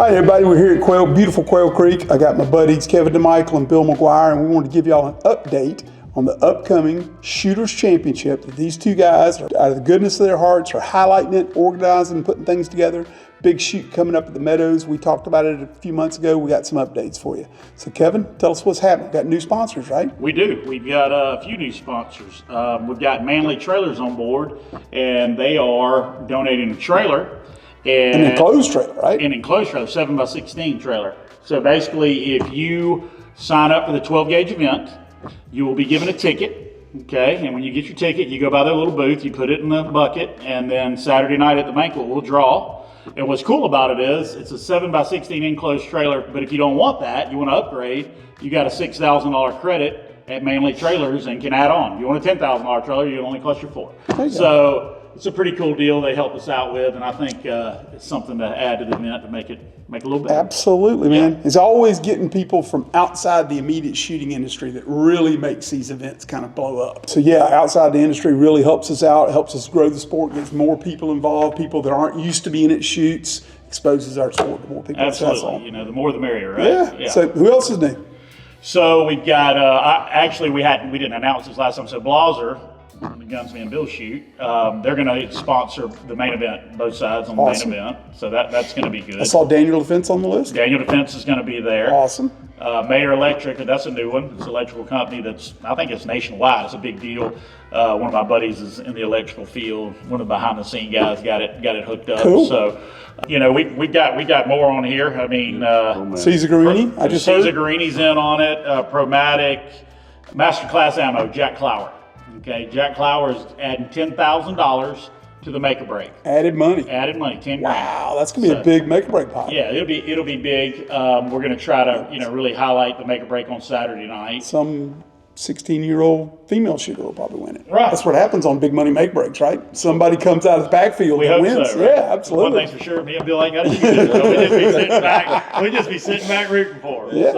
All right, everybody, we're here at Quail, beautiful Quail Creek. I got my buddies Kevin DeMichiel and Bill McGuire, and we wanted to give y'all an update on the upcoming Shooters Championship that these two guys, out of the goodness of their hearts, are highlighting it, organizing, and putting things together. Big shoot coming up at the Meadows. We talked about it a few months ago. We got some updates for you. So, Kevin, tell us what's happening. Got new sponsors, right? We do. We've got a few new sponsors. We've got Manly Trailers on board, and they are donating a trailer. An enclosed trailer, right? An enclosed trailer, 7x16 trailer. So basically, if you sign up for the 12-gauge event, you will be given a ticket, okay? And when you get your ticket, you go by their little booth, you put it in the bucket, and then Saturday night at the banquet, we'll draw. And what's cool about it is it's a 7x16 enclosed trailer, but if you don't want that, you want to upgrade, you got a $6,000 credit at Manly Trailers and can add on. You want a $10,000 trailer, it only cost you $4,000. So it's a pretty cool deal they help us out with, and I think it's something to add to the event to make it a little better. Absolutely, man. It's always getting people from outside the immediate shooting industry that really makes these events kind of blow up. So yeah, outside the industry really helps us out, helps us grow the sport, gets more people involved, people that aren't used to being at shoots, exposes our sport to more people. Absolutely, the more the merrier, right? Yeah. So who else is new? So we've got, actually we didn't announce this last time, so Blaser, the Gunsman Bill shoot, they're going to sponsor the main event, both sides on the main event. So that's going to be good. I saw Daniel Defense on the list. Daniel Defense is going to be there. Awesome. Mayor Electric, that's a new one. It's an electrical company I think it's nationwide. It's a big deal. One of my buddies is in the electrical field. One of the behind the scene guys got it hooked up. Cool. So, we got more on here. I mean, Caesar Guarini, I just heard. Caesar Guarini's in on it. Promatic, Masterclass Ammo, Jack Clower. Okay, Jack Clower is adding $10,000 to the make or break. Added money, 10 grand. Wow, that's gonna be a big make or break pot. Yeah, it'll be big. We're gonna try to really highlight the make or break on Saturday night. Some 16-year-old female shooter will probably win it. Right. That's what happens on big money make breaks, right? Somebody comes out of the backfield and wins. So, right? Yeah, absolutely. One thing's for sure, me and Bill ain't got to shoot it. So we just be sitting back rooting for them. Yeah.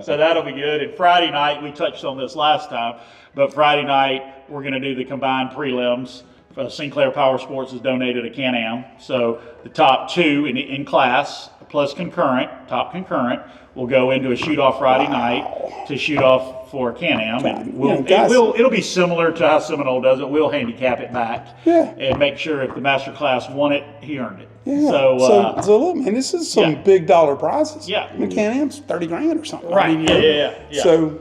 So that'll be good. And Friday night, we touched on this last time, but Friday night we're going to do the combined prelims. Sinclair Power Sports has donated a Can-Am. So the top two in class plus top concurrent, will go into a shoot-off Friday night to shoot off for Can-Am. And it'll be similar to how Seminole does it. We'll handicap it back and make sure if the master class won it, he earned it. Yeah. So look, man, this is some big dollar prizes. Yeah. I mean, Can-Am's 30 grand or something. Right. I mean, Yeah. So,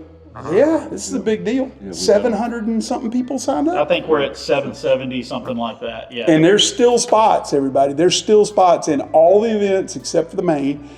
this is a big deal. 700 and something people signed up. I think we're at 770, something like that. Yeah. And there's still spots, everybody. There's still spots in all the events except for the main.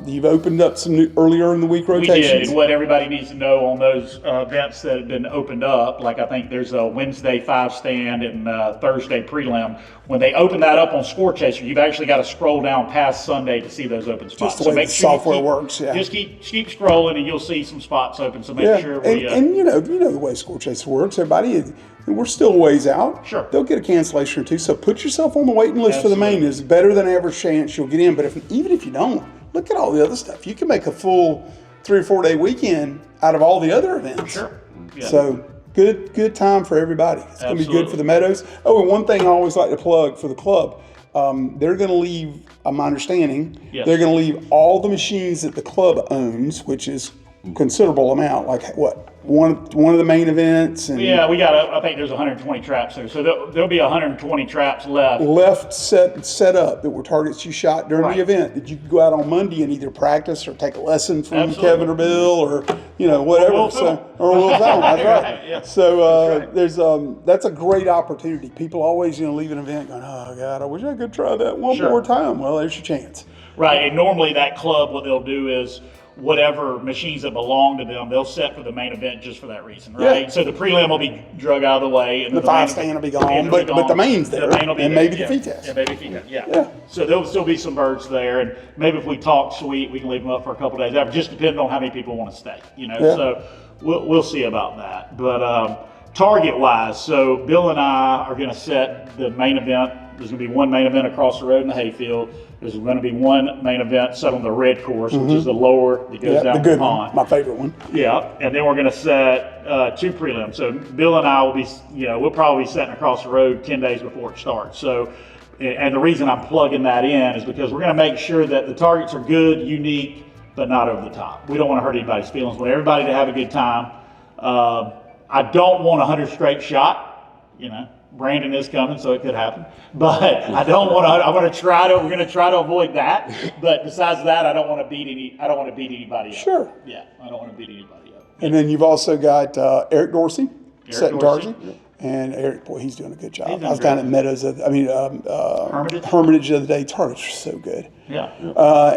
You've opened up some new earlier in the week rotations. We did, and what everybody needs to know on those events that have been opened up, like I think there's a Wednesday 5-stand and Thursday prelim. When they open that up on Score Chaser, you've actually got to scroll down past Sunday to see those open spots. Just the way the software works, yeah. Just keep scrolling, and you'll see some spots open. So make sure we. And you know the way Score Chaser works, everybody. We're still a ways out. Sure. They'll get a cancellation or two. So put yourself on the waiting list for the main. There's better than average chance you'll get in. But even if you don't, look at all the other stuff. You can make a full 3 or 4 day weekend out of all the other events. Sure. Yeah. So good time for everybody. It's going to be good for the Meadows. Oh, and one thing I always like to plug for the club, they're going to leave, my understanding, they're going to leave all the machines that the club owns, which is considerable amount, like what? One of the main events. And yeah, I think there's 120 traps there. So there'll be 120 traps left set up that were targets you shot during the event that you could go out on Monday and either practice or take a lesson from Kevin or Bill or whatever. Or Will Fennell. That's right. Yeah. So there's that's a great opportunity. People always leave an event going, oh God, I wish I could try that one more time. Well, there's your chance. Right, and normally that club, what they'll do is whatever machines that belong to them, they'll set for the main event just for that reason, right? Yeah. So the prelim will be drug out of the way, and the 5-stand will be gone, but the main's there, and maybe the feed test. Yeah, maybe feed test. Yeah. So there'll still be some birds there, and maybe if we talk sweet, we can leave them up for a couple days after, just depending on how many people want to stay. So we'll see about that. But target-wise, so Bill and I are going to set the main event. There's going to be one main event across the road in the hayfield. There's going to be one main event set on the red course, which is the lower that goes down the pond. My favorite one. Yeah, and then we're going to set 2 prelims. So Bill and I will be, we'll probably be setting across the road 10 days before it starts. So And the reason I'm plugging that in is because we're going to make sure that the targets are good, unique, but not over the top. We don't want to hurt anybody's feelings. We want everybody to have a good time. I don't want 100 straight shot. You know, Brandon is coming, so it could happen. But I don't want to. I want to try to. We're going to try to avoid that. But besides that, I don't want to beat anybody up. Sure. Yeah, I don't want to beat anybody up. And then you've also got Eric Dorsey, setting Dorsey. target. And Eric, boy, he's doing a good job. I was great. down at Meadows, Hermitage the other day. Targets are so good. Yeah.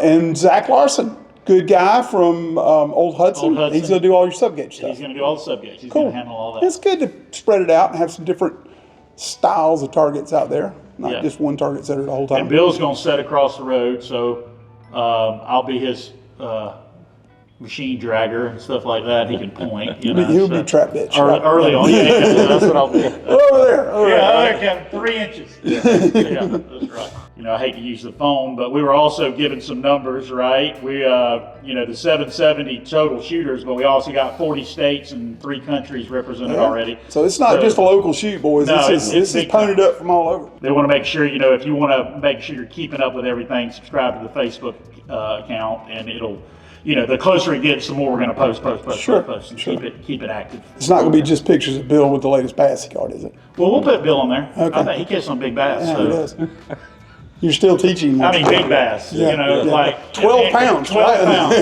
And Zach Larson, good guy from Old Hudson. He's going to do all your sub-gauge stuff. He's going to do all the sub-gauge. He's Cool. going to handle all that. It's good to spread it out and have some different styles of targets out there, not just one target setter the whole time. And Bill's going to set across the road, so I'll be his machine dragger and stuff like that. He can point. You know, He'll be trap bitch. Early on. Yeah, that's what I'll be. Over there. Kevin, 3 inches. Yeah, that's right. You know, I hate to use the phone, but we were also given some numbers, right? We, the 770 total shooters, but we also got 40 states and 3 countries represented already. So it's not just a local shoot, boys. No, this is punted up from all over. They want to make sure, if you want to make sure you're keeping up with everything, subscribe to the Facebook account, and it'll, the closer it gets, the more we're going to post, and keep it active. It's not going to be just pictures of Bill with the latest bass he caught, is it? Well, we'll put Bill on there. Okay. I think he catches some big bass. Yeah, so. he does. You're still teaching. Big bass. Like 12 pounds. 12 pounds.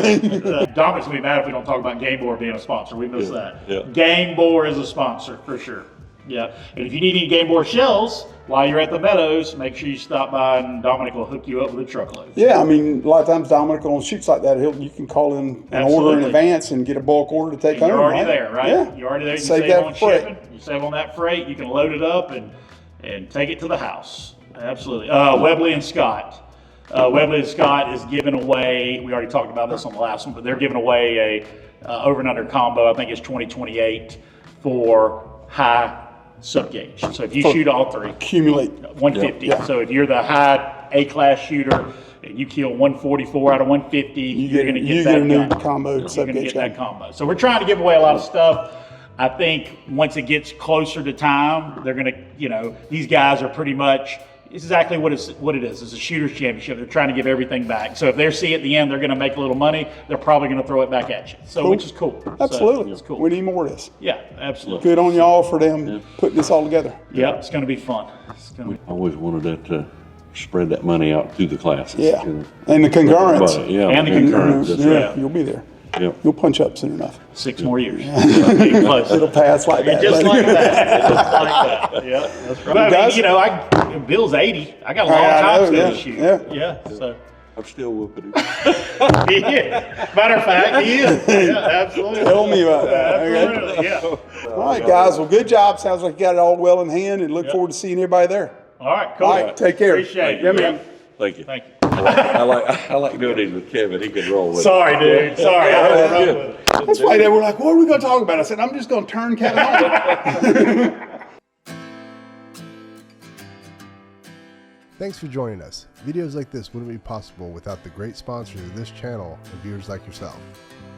Dominic's going to be mad if we don't talk about Game Board being a sponsor. We missed that. Yeah. Game Board is a sponsor for sure. Yeah. And if you need any Game Board shells while you're at the Meadows, make sure you stop by and Dominic will hook you up with a truckload. Yeah, a lot of times Dominic on shoots like that, you can call in an order in advance and get a bulk order to take home. You're already there, right? Yeah. You're already there. You Save save that on freight. shipping. You save on that freight. You can load it up and take it to the house. Absolutely. Webley and Scott. Webley and Scott is giving away, we already talked about this on the last one, but they're giving away a over and under combo, I think it's 2028, for high sub gauge. So if you shoot all 3, Accumulate. 150. Yeah. So if you're the high A-class shooter and you kill 144 out of 150, you're going to get that a new gun. combo You're sub going to gauge get that combo. So we're trying to give away a lot of stuff. I think once it gets closer to time, they're going to, these guys are pretty much exactly what it is. It's a shooter's championship. They're trying to give everything back. So if they see at the end they're going to make a little money, they're probably going to throw it back at you. So Cool. which is cool. Absolutely. So, it's cool. We need more of this. Yeah, absolutely. Good on y'all for them putting this all together. Yeah, it's going to be fun. We always wanted that to spread that money out through the classes. Yeah. And the concurrents. Yeah. And the concurrents. That's Yeah, right. you'll be there. Yeah. You'll punch up soon enough. 6 more years. Getting close. It'll pass like that. Just buddy. like that. Just like that. Yeah, that's right. But I mean, Bill's 80. I got a long time still to shoot. Yeah. So. I'm still whooping it. Yeah. Matter of fact, he is. Yeah, absolutely. Tell me about that. Okay. Absolutely. Yeah. All right, guys. Well, good job. Sounds like you got it all well in hand, and look forward to seeing everybody there. All right. Cool. All right. Take care. Appreciate it. Yeah, man. Thank you. Thank you. I like doing it with Kevin. He can roll with it. Sorry, dude. Sorry. I had to run with it. That's why they were like, what are we going to talk about? I said, I'm just going to turn Kevin on. Thanks for joining us. Videos like this wouldn't be possible without the great sponsors of this channel and viewers like yourself.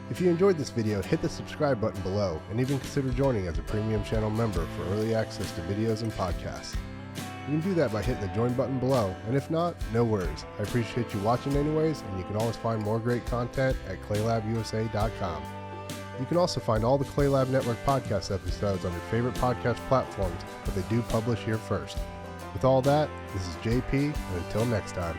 If you enjoyed this video, hit the subscribe button below and even consider joining as a premium channel member for early access to videos and podcasts. You can do that by hitting the join button below, and if not, no worries. I appreciate you watching anyways, and you can always find more great content at claylabusa.com. You can also find all the Clay Lab Network podcast episodes on your favorite podcast platforms, but they do publish here first. With all that, this is JP, and until next time.